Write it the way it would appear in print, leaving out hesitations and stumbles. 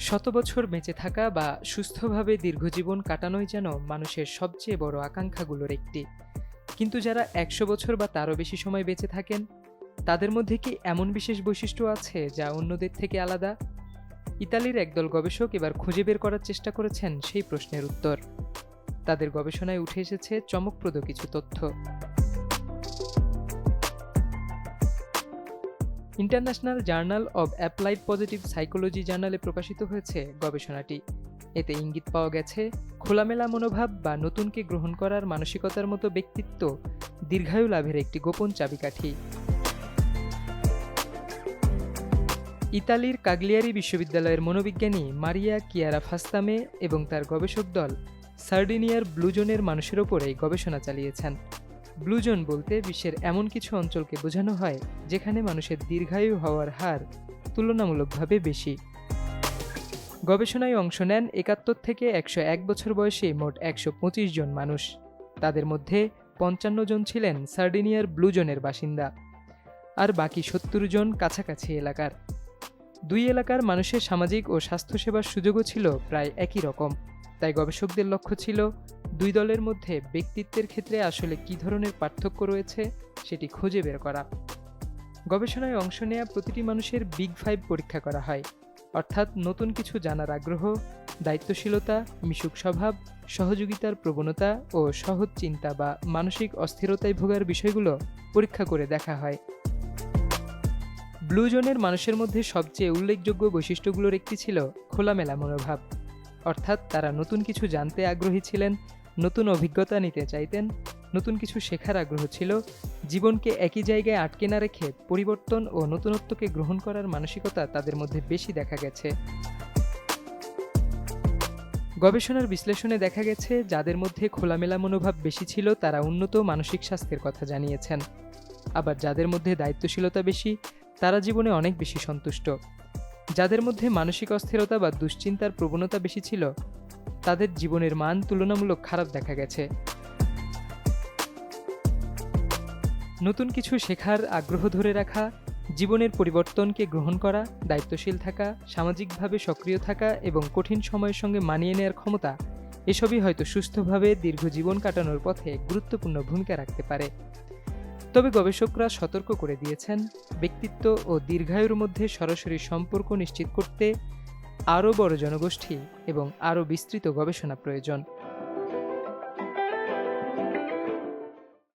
শত বছর বেঁচে থাকা বা সুস্থভাবে দীর্ঘজীবন কাটানোই যেন মানুষের সবচেয়ে বড় আকাঙ্ক্ষাগুলোর একটি। কিন্তু যারা ১০০ বছর বা তারও বেশি সময় বেঁচে থাকেন, তাদের মধ্যে কি এমন বিশেষ বৈশিষ্ট্য আছে যা অন্যদের থেকে আলাদা? ইতালির একদল গবেষক এবার খুঁজে বের করার চেষ্টা করেছেন সেই প্রশ্নের উত্তর। তাদের গবেষণায় উঠে এসেছে চমকপ্রদ কিছু তথ্য। International journal of applied positive psychology জার্নালে প্রকাশিত হয়েছে গবেষণাটি। এতে ইঙ্গিত পাওয়া গেছে খোলামেলা মনোভাব বা নতুনকে গ্রহণ করার মানসিকতার মতো ব্যক্তিত্ব দীর্ঘায়ু লাভের একটি গোপন চাবিকাঠি। ইতালির কাগলিয়ারি বিশ্ববিদ্যালয়ের মনোবিজ্ঞানী মারিয়া কিয়ারা ফাস্তামে এবং তার গবেষক দল সার্ডিনিয়ার ব্লুজোনের মানুষের ওপর এই গবেষণা চালিয়েছেন। ব্লুজোন বলতে বিশ্বের এমন কিছু অঞ্চলকে বোঝানো হয় যেখানে মানুষের দীর্ঘায়ু হওয়ার হার তুলনামূলকভাবে বেশি। গবেষণায় অংশ নেন ৭১ থেকে ১০১ বছর বয়সী মোট ১২৫ জন মানুষ। তাদের মধ্যে ৫৫ জন ছিলেন সার্ডিনিয়ার ব্লুজোনের বাসিন্দা, আর বাকি ৭০ জন কাছাকাছি এলাকার। দুই এলাকার মানুষের সামাজিক ও স্বাস্থ্যসেবার সুযোগও ছিল প্রায় একই রকম। তাই গবেষকদের লক্ষ্য ছিল দুই দলের মধ্যে ব্যক্তিত্বের ক্ষেত্রে আসলে কী ধরনের পার্থক্য রয়েছে সেটি খুঁজে বের করা। গবেষণায় অংশ নেয়া প্রতিটি মানুষের বিগ ফাইভ পরীক্ষা করা হয়, অর্থাৎ নতুন কিছু জানার আগ্রহ, দায়িত্বশীলতা, মিশুক স্বভাব, সহযোগিতার প্রবণতা ও সহজ চিন্তা বা মানসিক অস্থিরতায় ভোগার বিষয়গুলো পরীক্ষা করে দেখা হয়। ব্লু জোনের মানুষের মধ্যে সবচেয়ে উল্লেখযোগ্য বৈশিষ্ট্যগুলোর একটি ছিল খোলামেলা মনোভাব, অর্থাৎ তারা নতুন কিছু জানতে আগ্রহী ছিলেন, নতুন অভিজ্ঞতা নিতে চাইতেন, নতুন কিছু শেখার আগ্রহ ছিল, জীবনকে একই জায়গায় আটকে না রেখে পরিবর্তন ও নতুনত্বকে গ্রহণ করার মানসিকতা তাদের মধ্যে বেশি দেখা গেছে। গবেষণার বিশ্লেষণে দেখা গেছে যাদের মধ্যে খোলামেলা মনোভাব বেশি ছিল তারা উন্নত মানসিক স্বাস্থ্যের কথা জানিয়েছেন। আবার যাদের মধ্যে দায়িত্বশীলতা বেশি তারা জীবনে অনেক বেশি সন্তুষ্ট। যাদের মধ্যে মানসিক অস্থিরতা বা দুশ্চিন্তার প্রবণতা বেশি ছিল তাদের জীবনের মান তুলনামূলক খারাপ দেখা গেছে। নতুন কিছু শেখার আগ্রহ ধরে রাখা, জীবনের পরিবর্তনকে গ্রহণ করা, দায়িত্বশীল থাকা, সামাজিকভাবে সক্রিয় থাকা এবং কঠিন সময়ের সঙ্গে মানিয়ে নেওয়ার ক্ষমতা, এসবই হয়তো সুস্থভাবে দীর্ঘ জীবন কাটানোর পথে গুরুত্বপূর্ণ ভূমিকা রাখতে পারে। তবে গবেষকরা সতর্ক করে দিয়েছেন, ব্যক্তিত্ব ও দীর্ঘায়ুর মধ্যে সরাসরি সম্পর্ক নিশ্চিত করতে আরও বড় জনগোষ্ঠী এবং আরও বিস্তৃত গবেষণা প্রয়োজন।